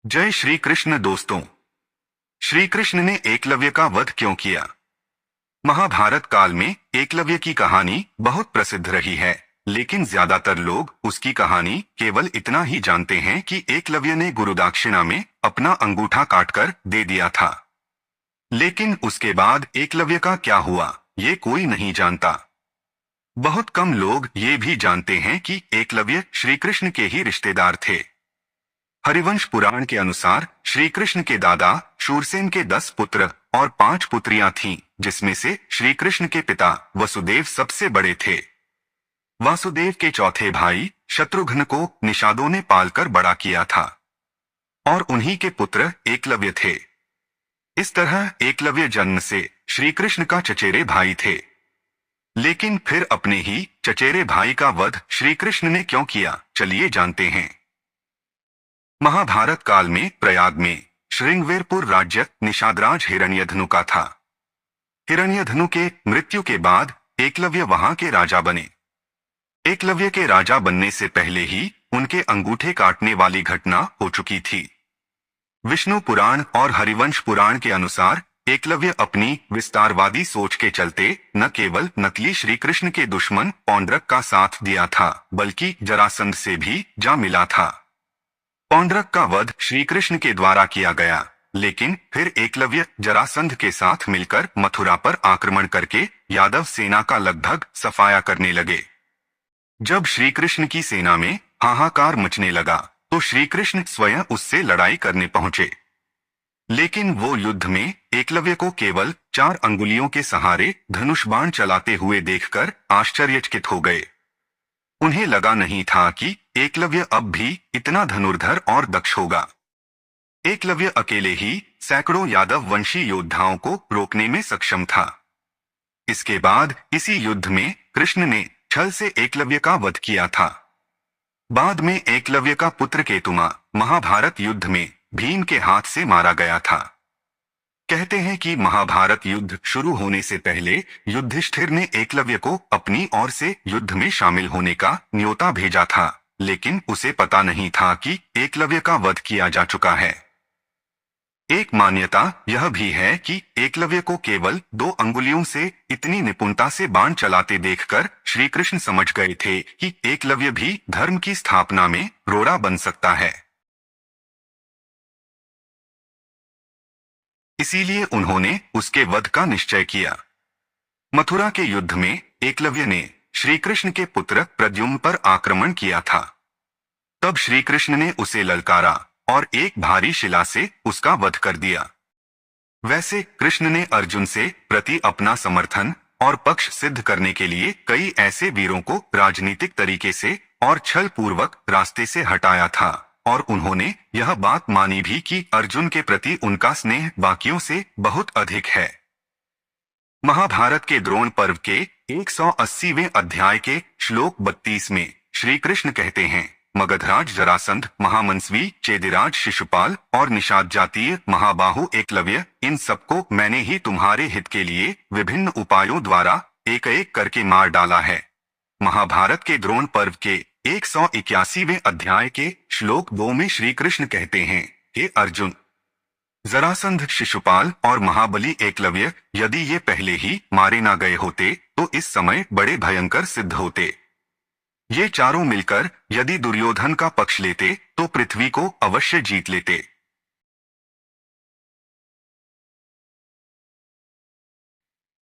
जय श्री कृष्ण दोस्तों। श्री कृष्ण ने एकलव्य का वध क्यों किया? महाभारत काल में एकलव्य की कहानी बहुत प्रसिद्ध रही है, लेकिन ज्यादातर लोग उसकी कहानी केवल इतना ही जानते हैं कि एकलव्य ने गुरुदक्षिणा में अपना अंगूठा काटकर दे दिया था। लेकिन उसके बाद एकलव्य का क्या हुआ, ये कोई नहीं जानता। बहुत कम लोग ये भी जानते हैं कि एकलव्य श्री कृष्ण के ही रिश्तेदार थे। हरिवंश पुराण के अनुसार श्री कृष्ण के दादा शूरसेन के 10 पुत्र और 5 पुत्रियां थीं, जिसमें से श्री कृष्ण के पिता वसुदेव सबसे बड़े थे। वासुदेव के चौथे भाई शत्रुघ्न को निषादों ने पालकर बड़ा किया था और उन्हीं के पुत्र एकलव्य थे। इस तरह एकलव्य जन्म से श्री कृष्ण का चचेरे भाई थे। लेकिन फिर अपने ही चचेरे भाई का वध श्री कृष्ण ने क्यों किया, चलिए जानते हैं। महाभारत काल में प्रयाग में श्रृंगवेरपुर राज्य निषादराज हिरण्यधनु का था। हिरण्यधनु के मृत्यु के बाद एकलव्य वहां के राजा बने। एकलव्य के राजा बनने से पहले ही उनके अंगूठे काटने वाली घटना हो चुकी थी। विष्णु पुराण और हरिवंश पुराण के अनुसार एकलव्य अपनी विस्तारवादी सोच के चलते न केवल नकली श्री कृष्ण के दुश्मन पौंड्रक का साथ दिया था, बल्कि जरासंध से भी जा मिला था। पौंड्रक का वध श्री कृष्ण के द्वारा किया गया, लेकिन फिर एकलव्य जरासंध के साथ मिलकर मथुरा पर आक्रमण करके यादव सेना का लगभग सफाया करने लगे। जब श्री कृष्ण की सेना में हाहाकार मचने लगा तो श्री कृष्ण स्वयं उससे लड़ाई करने पहुंचे। लेकिन वो युद्ध में एकलव्य को केवल 4 अंगुलियों के सहारे धनुष बाण चलाते हुए देखकर आश्चर्यचकित हो गए। उन्हें लगा नहीं था कि एकलव्य अब भी इतना धनुर्धर और दक्ष होगा। एकलव्य अकेले ही सैकड़ों यादव वंशी योद्धाओं को रोकने में सक्षम था। इसके बाद इसी युद्ध में कृष्ण ने छल से एकलव्य का वध किया था। बाद में एकलव्य का पुत्र केतुमा महाभारत युद्ध में भीम के हाथ से मारा गया था। कहते हैं कि महाभारत युद्ध शुरू होने से पहले युधिष्ठिर ने एकलव्य को अपनी ओर से युद्ध में शामिल होने का न्योता भेजा था, लेकिन उसे पता नहीं था कि एकलव्य का वध किया जा चुका है। एक मान्यता यह भी है कि एकलव्य को केवल 2 अंगुलियों से इतनी निपुणता से बाण चलाते देखकर श्री कृष्ण समझ गए थे कि एकलव्य भी धर्म की स्थापना में रोड़ा बन सकता है। इसीलिए उन्होंने उसके वध का निश्चय किया। मथुरा के युद्ध में एकलव्य ने श्री कृष्ण के पुत्र प्रद्युम्न पर आक्रमण किया था। तब श्री कृष्ण ने उसे ललकारा और एक भारी शिला से उसका वध कर दिया। वैसे कृष्ण ने अर्जुन से प्रति अपना समर्थन और पक्ष सिद्ध करने के लिए कई ऐसे वीरों को राजनीतिक तरीके से और छल पूर्वक रास्ते से हटाया था, और उन्होंने यह बात मानी भी कि अर्जुन के प्रति उनका स्नेह बाकियों से बहुत अधिक है। महाभारत के द्रोण पर्व के 180वें अध्याय के श्लोक 32 में श्री कृष्ण कहते हैं, मगधराज जरासंध, महामंसवी चेदिराज शिशुपाल और निषाद जातीय महाबाहु एकलव्य, इन सबको मैंने ही तुम्हारे हित के लिए विभिन्न उपायों द्वारा एक एक करके मार डाला है। महाभारत के द्रोण पर्व के 181वें अध्याय के श्लोक 2 में श्री कृष्ण कहते हैं, हे अर्जुन, जरासंध, शिशुपाल और महाबली एकलव्य यदि ये पहले ही मारे ना गए होते तो इस समय बड़े भयंकर सिद्ध होते। ये चारों मिलकर यदि दुर्योधन का पक्ष लेते तो पृथ्वी को अवश्य जीत लेते।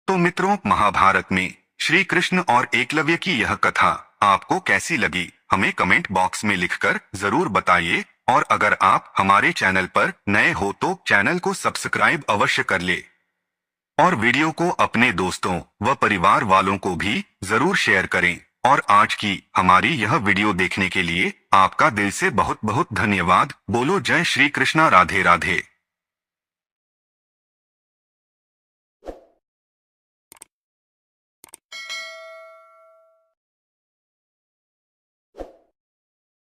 तो मित्रों, महाभारत में श्री कृष्ण और एकलव्य की यह कथा आपको कैसी लगी, हमें कमेंट बॉक्स में लिखकर जरूर बताइए। और अगर आप हमारे चैनल पर नए हो तो चैनल को सब्सक्राइब अवश्य कर ले और वीडियो को अपने दोस्तों व परिवार वालों को भी जरूर शेयर करें। और आज की हमारी यह वीडियो देखने के लिए आपका दिल से बहुत बहुत धन्यवाद। बोलो जय श्री कृष्णा, राधे राधे।